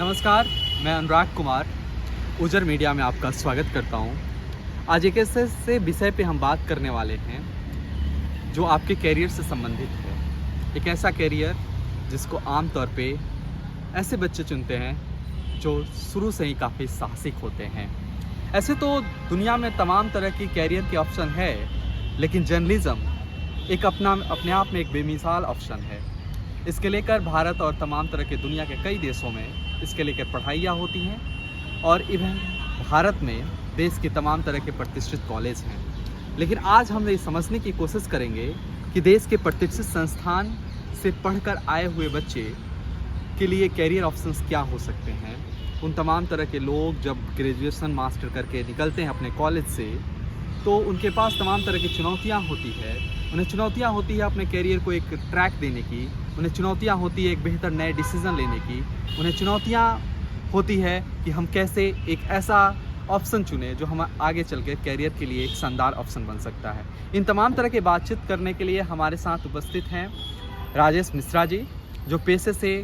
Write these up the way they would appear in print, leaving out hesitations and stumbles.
नमस्कार, मैं अनुराग कुमार उजर मीडिया में आपका स्वागत करता हूं। आज एक ऐसे विषय पे हम बात करने वाले हैं जो आपके कैरियर से संबंधित है। एक ऐसा कैरियर जिसको आमतौर पे ऐसे बच्चे चुनते हैं जो शुरू से ही काफ़ी साहसिक होते हैं। ऐसे तो दुनिया में तमाम तरह की कैरियर के ऑप्शन है, लेकिन जर्नलिज्म एक अपने आप में एक बेमिसाल ऑप्शन है। इसके लेकर भारत और तमाम तरह के दुनिया के कई देशों में इसके लेकर पढ़ाइयाँ होती हैं और इवन भारत में देश के तमाम तरह के प्रतिष्ठित कॉलेज हैं। लेकिन आज हम ये समझने की कोशिश करेंगे कि देश के प्रतिष्ठित संस्थान से पढ़कर आए हुए बच्चे के लिए कैरियर ऑप्शंस क्या हो सकते हैं। उन तमाम तरह के लोग जब ग्रेजुएशन मास्टर करके निकलते हैं अपने कॉलेज से, तो उनके पास तमाम तरह की चुनौतियाँ होती है। उन्हें चुनौतियाँ होती है अपने कैरियर को एक ट्रैक देने की, उन्हें चुनौतियाँ होती है एक बेहतर नए डिसीज़न लेने की, उन्हें चुनौतियाँ होती है कि हम कैसे एक ऐसा ऑप्शन चुने जो हम आगे चल के कैरियर के लिए एक शानदार ऑप्शन बन सकता है। इन तमाम तरह की बातचीत करने के लिए हमारे साथ उपस्थित हैं राजेश मिश्रा जी, जो पेशे से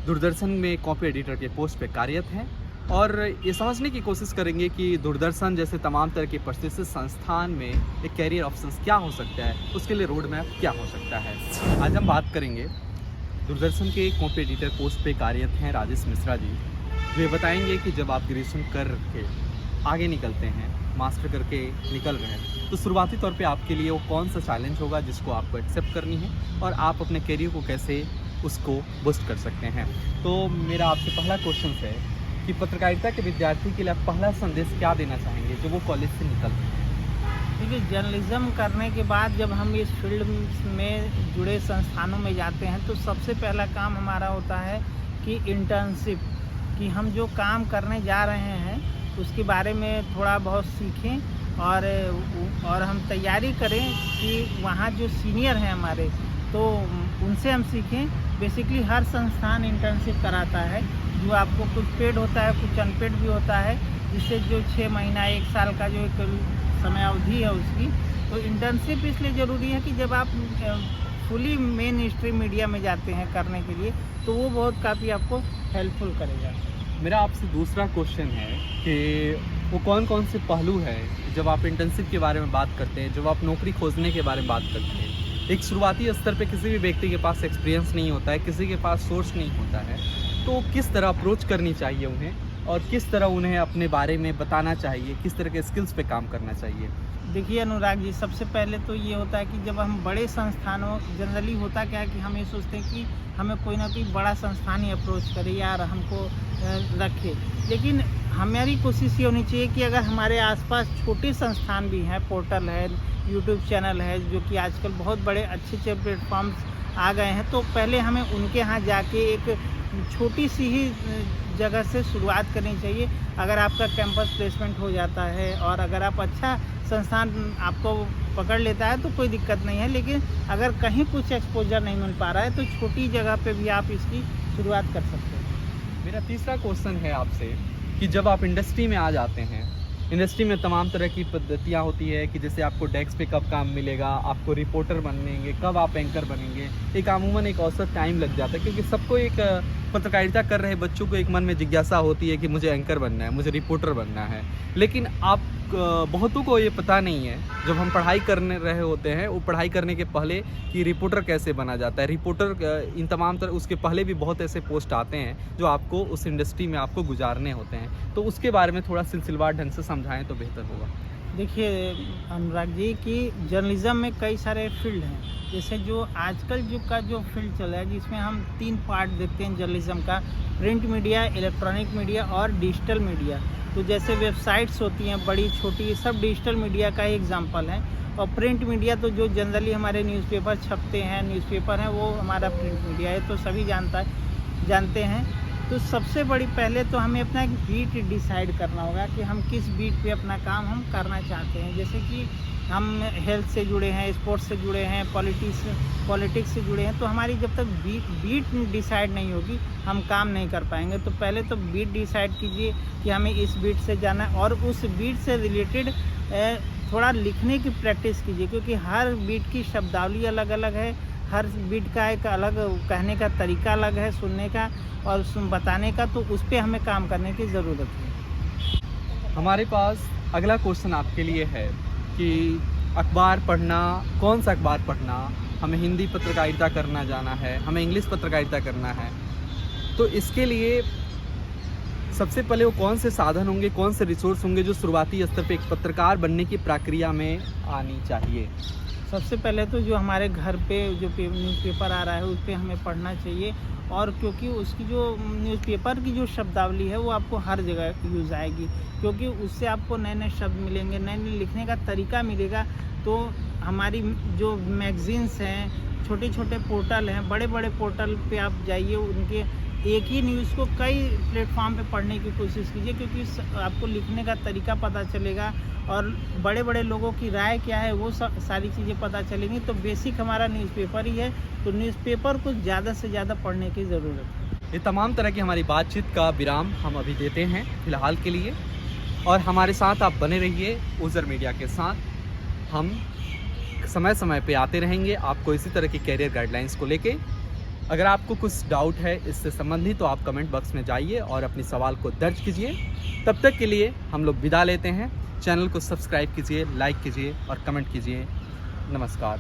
दूरदर्शन में कॉपी एडिटर के पोस्ट पे कार्यरत हैं, और ये समझने की कोशिश करेंगे कि दूरदर्शन जैसे तमाम तरह के प्रतिष्ठित संस्थान में एक कैरियर ऑप्शंस क्या हो सकता है, उसके लिए रोड मैप क्या हो सकता है। आज हम बात करेंगे दूरदर्शन के कॉपी एडिटर पोस्ट पे कार्यरत हैं राजेश मिश्रा जी, जो ये बताएंगे कि जब आप ग्रेजुएशन कर के आगे निकलते हैं, मास्टर करके निकल रहे हैं, तो शुरुआती तौर पे आपके लिए वो कौन सा चैलेंज होगा जिसको आपको एक्सेप्ट करनी है और आप अपने कैरियर को कैसे उसको बूस्ट कर सकते हैं। तो मेरा आपसे पहला क्वेश्चन है कि पत्रकारिता के विद्यार्थी के लिए आप पहला संदेश क्या देना चाहेंगे जो वो कॉलेज से निकलते हैं। देखिए, जर्नलिज्म करने के बाद जब हम इस फील्ड में जुड़े संस्थानों में जाते हैं तो सबसे पहला काम हमारा होता है कि इंटर्नशिप, कि हम जो काम करने जा रहे हैं उसके बारे में थोड़ा बहुत सीखें और हम तैयारी करें कि वहाँ जो सीनियर हैं हमारे, तो उनसे हम सीखें। बेसिकली हर संस्थान इंटर्नशिप कराता है, जो आपको कुछ पेड होता है, कुछ अनपेड भी होता है, जिससे जो 6 महीना 1 साल का जो एक समयावधि है उसकी, तो इंटर्नशिप इसलिए ज़रूरी है कि जब आप फुली मेन स्ट्रीम मीडिया में जाते हैं करने के लिए, तो वो बहुत काफ़ी आपको हेल्पफुल करेगा। मेरा आपसे दूसरा क्वेश्चन है कि वो कौन कौन से पहलू है जब आप इंटर्नशिप के बारे में बात करते हैं, जब आप नौकरी खोजने के बारे में बात करते हैं। एक शुरुआती स्तर पे किसी भी व्यक्ति के पास एक्सपीरियंस नहीं होता है, किसी के पास सोर्स नहीं होता है, तो किस तरह अप्रोच करनी चाहिए उन्हें और किस तरह उन्हें अपने बारे में बताना चाहिए, किस तरह के स्किल्स पे काम करना चाहिए। देखिए अनुराग जी, सबसे पहले तो ये होता है कि जब हम बड़े संस्थानों, जनरली होता क्या है कि हम ये सोचते हैं कि हमें कोई ना कोई बड़ा संस्थान ही अप्रोच करे यार हमको रखे, लेकिन हमारी कोशिश ये होनी चाहिए कि अगर हमारे आसपास छोटे संस्थान भी हैं, पोर्टल है, यूट्यूब चैनल है, जो कि आजकल बहुत बड़े अच्छे प्लेटफॉर्म्स आ गए हैं, तो पहले हमें उनके यहाँ जाके एक छोटी सी ही जगह से शुरुआत करनी चाहिए। अगर आपका कैंपस प्लेसमेंट हो जाता है और अगर आप अच्छा संस्थान आपको पकड़ लेता है तो कोई दिक्कत नहीं है, लेकिन अगर कहीं कुछ एक्सपोजर नहीं मिल पा रहा है तो छोटी जगह पे भी आप इसकी शुरुआत कर सकते हैं। मेरा तीसरा क्वेश्चन है आपसे कि जब आप इंडस्ट्री में आ जाते हैं, इंडस्ट्री में तमाम तरह की पद्धतियाँ होती है कि जैसे आपको डेस्क पे कब काम मिलेगा, आपको रिपोर्टर बनेंगे, कब आप एंकर बनेंगे, एक अमूमन एक औसत टाइम लग जाता है, क्योंकि सबको एक पत्रकारिता कर रहे बच्चों को एक मन में जिज्ञासा होती है कि मुझे एंकर बनना है, मुझे रिपोर्टर बनना है। लेकिन आप बहुतों को ये पता नहीं है, जब हम पढ़ाई करने रहे होते हैं, वो पढ़ाई करने के पहले कि रिपोर्टर कैसे बना जाता है, रिपोर्टर इन तमाम तरह उसके पहले भी बहुत ऐसे पोस्ट आते हैं जो आपको उस इंडस्ट्री में आपको गुजारने होते हैं। तो उसके बारे में थोड़ा सिलसिलेवार ढंग से समझाएं तो बेहतर होगा। देखिए अनुराग जी, कि जर्नलिज्म में कई सारे फील्ड हैं, जैसे जो आजकल जो फील्ड चल रहा है, जिसमें हम 3 पार्ट देखते हैं जर्नलिज्म का: प्रिंट मीडिया, इलेक्ट्रॉनिक मीडिया और डिजिटल मीडिया। तो जैसे वेबसाइट्स होती हैं बड़ी छोटी, सब डिजिटल मीडिया का ही एग्जांपल है। और प्रिंट मीडिया तो जो जनरली हमारे न्यूज़पेपर छपते हैं, न्यूज़पेपर हैं, वो हमारा प्रिंट मीडिया है, तो सभी जानते हैं। तो सबसे बड़ी पहले तो हमें अपना एक बीट डिसाइड करना होगा कि हम किस बीट पे अपना काम हम करना चाहते हैं। जैसे कि हम हेल्थ से जुड़े हैं, स्पोर्ट्स से जुड़े हैं, पॉलिटिक्स से जुड़े हैं, तो हमारी जब तक बीट डिसाइड नहीं होगी हम काम नहीं कर पाएंगे। तो पहले तो बीट डिसाइड कीजिए कि हमें इस बीट से जाना है, और उस बीट से रिलेटेड थोड़ा लिखने की प्रैक्टिस कीजिए, क्योंकि हर बीट की शब्दावली अलग अलग है, हर बीट का एक अलग कहने का तरीका अलग है, सुनने का और बताने का, तो उस पे हमें काम करने की ज़रूरत है। हमारे पास अगला क्वेश्चन आपके लिए है कि अखबार पढ़ना, कौन सा अखबार पढ़ना, हमें हिंदी पत्रकारिता करना जाना है, हमें इंग्लिश पत्रकारिता करना है, तो इसके लिए सबसे पहले वो कौन से साधन होंगे, कौन से रिसोर्स होंगे जो शुरुआती स्तर पे एक पत्रकार बनने की प्रक्रिया में आनी चाहिए? सबसे पहले तो जो हमारे घर पे जो न्यूज़पेपर आ रहा है उस पर हमें पढ़ना चाहिए, और क्योंकि उसकी जो न्यूज़पेपर की जो शब्दावली है वो आपको हर जगह यूज़ आएगी, क्योंकि उससे आपको नए नए शब्द मिलेंगे, नए नए लिखने का तरीका मिलेगा। तो हमारी जो मैगज़ीन्स हैं, छोटे छोटे पोर्टल हैं, बड़े बड़े पोर्टल पे आप जाइए, उनके एक ही न्यूज़ को कई प्लेटफॉर्म पे पढ़ने की कोशिश कीजिए, क्योंकि आपको लिखने का तरीका पता चलेगा और बड़े बड़े लोगों की राय क्या है वो सारी चीज़ें पता चलेंगी। तो बेसिक हमारा न्यूज़पेपर ही है, तो न्यूज़पेपर को ज़्यादा से ज़्यादा पढ़ने की ज़रूरत है। ये तमाम तरह की हमारी बातचीत का विराम हम अभी देते हैं फ़िलहाल के लिए, और हमारे साथ आप बने रहिए ऊजर मीडिया के साथ। हम समय समय पे आते रहेंगे आपको इसी तरह की कैरियर गाइडलाइंस को लेके। अगर आपको कुछ डाउट है इससे संबंधित तो आप कमेंट बॉक्स में जाइए और अपने सवाल को दर्ज कीजिए। तब तक के लिए हम लोग विदा लेते हैं। चैनल को सब्सक्राइब कीजिए, लाइक कीजिए और कमेंट कीजिए। नमस्कार।